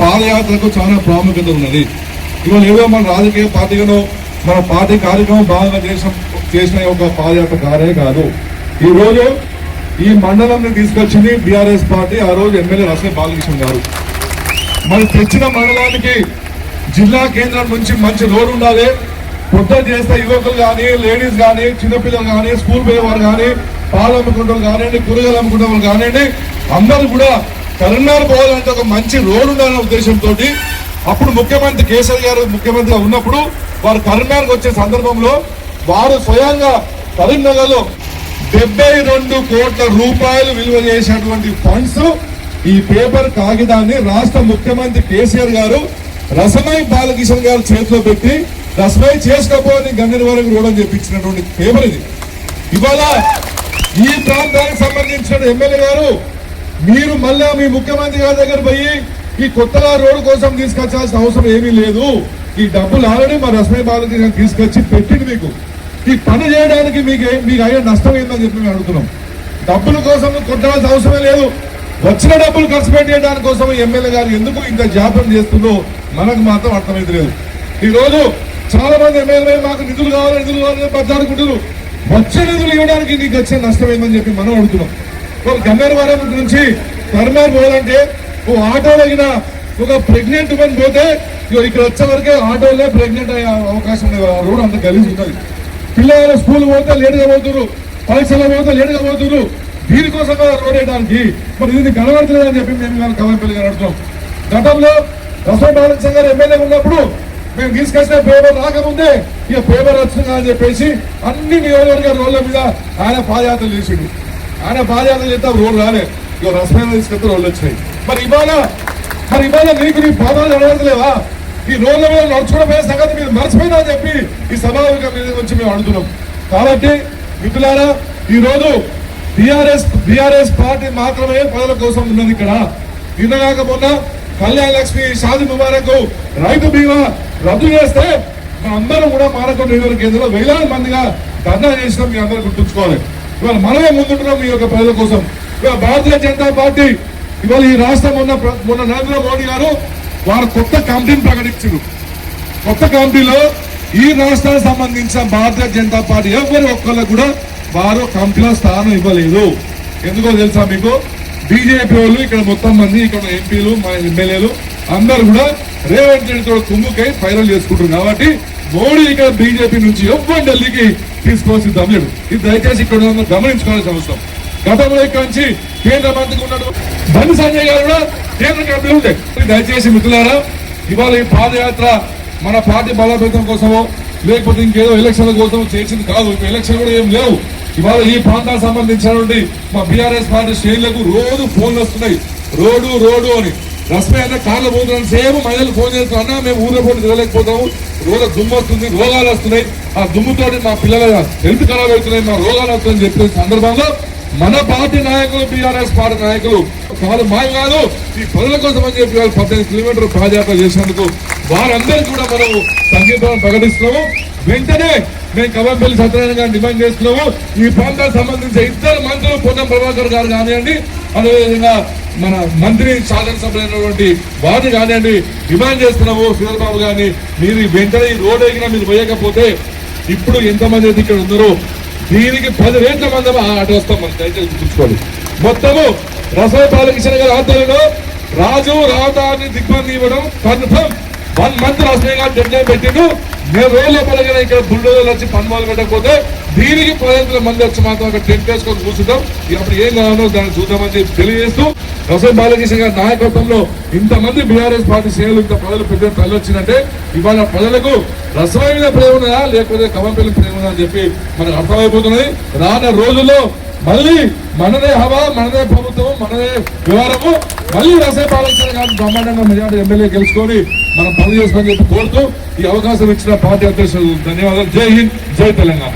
పాదయాత్రకు చాలా ప్రాముఖ్యత ఉన్నది. ఇవాళ ఏదో మన రాజకీయ పార్టీగానో మన పార్టీ కార్యక్రమం బాగా చేసిన ఒక పాదయాత్ర కాదు. ఈ రోజు ఈ మండలంని తీసుకొచ్చింది బీఆర్ఎస్ పార్టీ. ఆ రోజు ఎమ్మెల్యే రసమే బాలకృష్ణ గారు. మరి తెచ్చిన మండలానికి జిల్లా కేంద్రం నుంచి మంచి రోడ్డు ఉండాలి. పొద్దున చేస్తే యువకులు కానీ, లేడీస్ కానీ, చిన్నపిల్లలు కానీ, స్కూల్ పోయేవారు కానీ, పాలు అమ్ముకుంటారు కానివ్వండి, కూరగాయలు అమ్ముకుంటారు కానివ్వండి, అందరూ కూడా కరీంనగర్ పోవాలంటే ఒక మంచి రోడ్డు ఉండాలనే ఉద్దేశంతో అప్పుడు ముఖ్యమంత్రి కేసీఆర్ గారు ముఖ్యమంత్రిగా ఉన్నప్పుడు వారు కరీంనగర్కి వచ్చే సందర్భంలో వారు స్వయంగా కరీంనగర్ లో 72 కోట్ల రూపాయలు విలువ చేసినటువంటి ఫండ్స్ ఈ పేపర్ కాగితాన్ని రాష్ట్ర ముఖ్యమంత్రి కేసీఆర్ గారు రసమై బాలకిషన్ గారు చేతిలో పెట్టి రసమై చేసుకోపోని గన్నెర వరకు రోడ్డు చెప్పించినటువంటి పేపర్ ఇది. ఇవాళ ఈ ప్రాంతానికి సంబంధించిన ఎమ్మెల్యే గారు మీరు మళ్ళా మీ ముఖ్యమంత్రి గారి దగ్గర పోయి ఈ కొత్తగా రోడ్డు కోసం తీసుకొచ్చాల్సిన అవసరం ఏమీ లేదు. ఈ డబ్బులు ఆల్రెడీ మా రసమై బాలకిషన్ తీసుకొచ్చి పెట్టింది మీకు. ఈ పని చేయడానికి మీకు అయ్యే నష్టం ఏందని చెప్పి మేము అడుగుతున్నాం. డబ్బుల కోసం కొట్టాల్సిన అవసరమే లేదు. వచ్చిన డబ్బులు ఖర్చు పెట్టేయడానికి కోసం ఎమ్మెల్యే గారు ఎందుకు ఇంత జాప్యం చేస్తుందో మనకు మాత్రం అర్థమైతే లేదు. ఈ రోజు చాలా మంది ఎమ్మెల్యే మాకు నిధులు కావాలని బద్దాడుకుంటున్నారు. వచ్చే నిధులు ఇవ్వడానికి నీకు వచ్చే నష్టం ఏందని చెప్పి మనం అడుగుతున్నాం. గన్నేరువరం నుంచి కరీంనగర్ పోవాలంటే ఓ ఆటోలో అయినా ఒక ప్రెగ్నెంట్ ఉమెన్ పోతే ఇక్కడ వచ్చే వరకే ఆటోలో ప్రెగ్నెంట్ అయ్యే అవకాశం ఉంది. రోడ్ అంత గలీజ్ ఉంటుంది. పిల్లలు స్కూల్ పోతే లేటుగా పోతున్నారు, పరీక్షలు పోతే లేటుగా పోతున్నారు. దీనికోసం రోడ్ వేయడానికి మరి ఇది కనబడతలేదని చెప్పి మేము కవంపల్లి గారు అడుగుతాం. గతంలో రసమై బాలకిషన్ గారు ఎమ్మెల్యే ఉన్నప్పుడు మేము తీసుకొచ్చిన పేపర్ రాకముందే ఇక పేపర్ వచ్చిందా అని చెప్పేసి అన్ని నియోజకవర్గ రోడ్ల మీద ఆయన పాదయాత్రలు చేసిండు. ఆయన పాదయాత్ర చేస్తే రోడ్లు రాలే. ఇక రసమై తీసుకెళ్తే రోడ్లు వచ్చినాయి. మరి ఇవాళ నీకు నీ పాదాలు అడగలేవా? ఈ రోడ్ల మీద నడుచుకుని పోయే సంగతి మీరు మర్చిపోయినా అని చెప్పి ఈ సభావేదిక మీద నుంచి మేము అడుగుతున్నాం. కాబట్టి మిత్రులారా, ఈ రోజు బీఆర్ఎస్ పార్టీ మాత్రమే ప్రజల కోసం ఉన్నది. ఇక్కడ నిన్నగాక మొన్న కళ్యాణ లక్ష్మి, షాది ముబారక్, రైతు బీమా రద్దు చేస్తే అందరం కూడా మానకొండ నియోజక కేంద్రంలో వేలాది మందిగా ధర్నా చేసినాం. మీ అందరూ గుర్తుంచుకోవాలి. ఇవాళ మనమే ముందుంటున్నాం మీ యొక్క ప్రజల కోసం. ఇవాళ భారతీయ జనతా పార్టీ ఇవాళ ఈ రాష్ట్రం మొన్న నరేంద్ర మోడీ గారు వారు కొత్త కమిటీని ప్రకటించారు. కొత్త కమిటీలో ఈ రాష్ట్రానికి సంబంధించిన భారతీయ జనతా పార్టీ ఎవరి ఒక్కళ్ళకు కూడా వారు కమిటీలో స్థానం ఇవ్వలేదు. ఎందుకో తెలుసా మీకు? బీజేపీ వాళ్ళు ఇక్కడ మొత్తం మంది ఇక్కడ ఎంపీలు, మా ఎమ్మెల్యేలు అందరూ కూడా రేవంత్ రెడ్డితో కుమ్ముకై ఫైనల్ చేసుకుంటారు. కాబట్టి మోడీ ఇక్కడ బీజేపీ నుంచి ఎవ్వరు ఢిల్లీకి తీసుకోవాల్సిన దమ్ముడు. ఇది దయచేసి ఇక్కడ గమనించుకోవాల్సిన అవసరం. గతంలో ఇక్కడ నుంచి కేంద్ర మంత్రికి ఉన్నాడు బండి సంజయ్ గారు కూడా కేంద్ర కమిటీలు ఉంటాయి. దయచేసి మిత్రులారా, ఇవాళ ఈ పాదయాత్ర మన పార్టీ బలోపేతం కోసమో లేకపోతే ఇంకేదో ఎలక్షన్ల కోసం చేసింది కాదు. ఎలక్షన్ కూడా ఏం లేవు. ఇవాళ ఈ ప్రాంతానికి సంబంధించినటువంటి మా బీఆర్ఎస్ పార్టీ శ్రేణులకు రోజు ఫోన్లు వస్తున్నాయి. రోడ్డు అని. రసమై అన్న కార్లు పోతున్నాను సేమ్ మహిళలు ఫోన్ చేస్తున్నా మేము ఊళ్ళో పోటీ తిరగలేకపోతాము. రోజు దుమ్ము వస్తుంది, రోగాలు వస్తున్నాయి. ఆ దుమ్ముతోటి మా పిల్లల హెల్త్ ఖరాబ్ అవుతున్నాయి, మా రోగాలు వస్తున్నాయని చెప్పిన సందర్భంలో మన పార్టీ నాయకులు, బీఆర్ఎస్ పార్టీ నాయకులు కాదు మాయ కాదు ఈ ప్రజల కోసం అని చెప్పి 18 కిలోమీటర్లు పాదయాత్ర చేసినందుకు వారందరికీ కూడా మనం సంగీతం ప్రకటిస్తున్నాము. వెంటనే మేము కవంపల్లి సత్యనారాయణ గారిని డిమాండ్ చేస్తున్నాము. ఈ ప్రాంతానికి సంబంధించిన ఇద్దరు మంత్రులు పొన్నం ప్రభాకర్ గారు కానివ్వండి, అదేవిధంగా మన మంత్రి శాసనసభ్యులైనటువంటి వారిని కానివ్వండి డిమాండ్ చేస్తున్నాము. శ్రీధర్ బాబు గారిని మీరు వెంటనే ఈ రోడ్ ఎగినా మీరు పోయకపోతే ఇప్పుడు ఎంతమంది అయితే ఇక్కడ ఉన్నారో దీనికి 10 రేట్ల మంది అటు వస్తాం. మనం దయచేసి గుర్తుంచుకోండి. మొత్తము రసమై బాలకిషన్ గారి ఆధ్వర్యంలో రాజు రావటాన్ని దిగ్బంధి ఇవ్వడం కన్ఫర్మ్. 1 మంత్ రసమై గారు నిర్ణయం పెట్టిండు. మేము రోజుల పడగా ఇక్కడ బుల్డోజర్లు వచ్చి పనులు పెట్టకపోతే దీనికి 10,000 మంది వచ్చి మాత్రం అక్కడ టెంట్ వేసుకొని కూర్చుంటాం. అప్పుడు ఏం కావాలో దాన్ని చూద్దామని చెప్పి తెలియజేస్తూ రసమై బాలకిషన్ గారి నాయకత్వంలో ఇంతమంది బీఆర్ఎస్ పార్టీ శ్రేణులు ఇంత ప్రజలు పెద్ద తల్లి వచ్చిందంటే ఇవాళ ప్రజలకు రసమై మీద ప్రేమ ఉన్నదా లేకపోతే కవంపల్లి ప్రేమ ఉన్నదా అని చెప్పి మనకు అర్థమైపోతున్నది. రానున్న రోజుల్లో మళ్ళీ మనదే హవా, మనదే ప్రభుత్వం, మనదే వ్యవహారము. మళ్ళీ రసమై బాలకిషన్ గారిని బ్రహ్మాండంగా మెజార్టీ ఎమ్మెల్యే గెలుచుకొని మనం పని చేసుకోని చెప్పి కోరుతూ ఈ అవకాశం ఇచ్చిన పార్టీ అధ్యక్షులు ధన్యవాదాలు. జై హింద్, జై తెలంగాణ.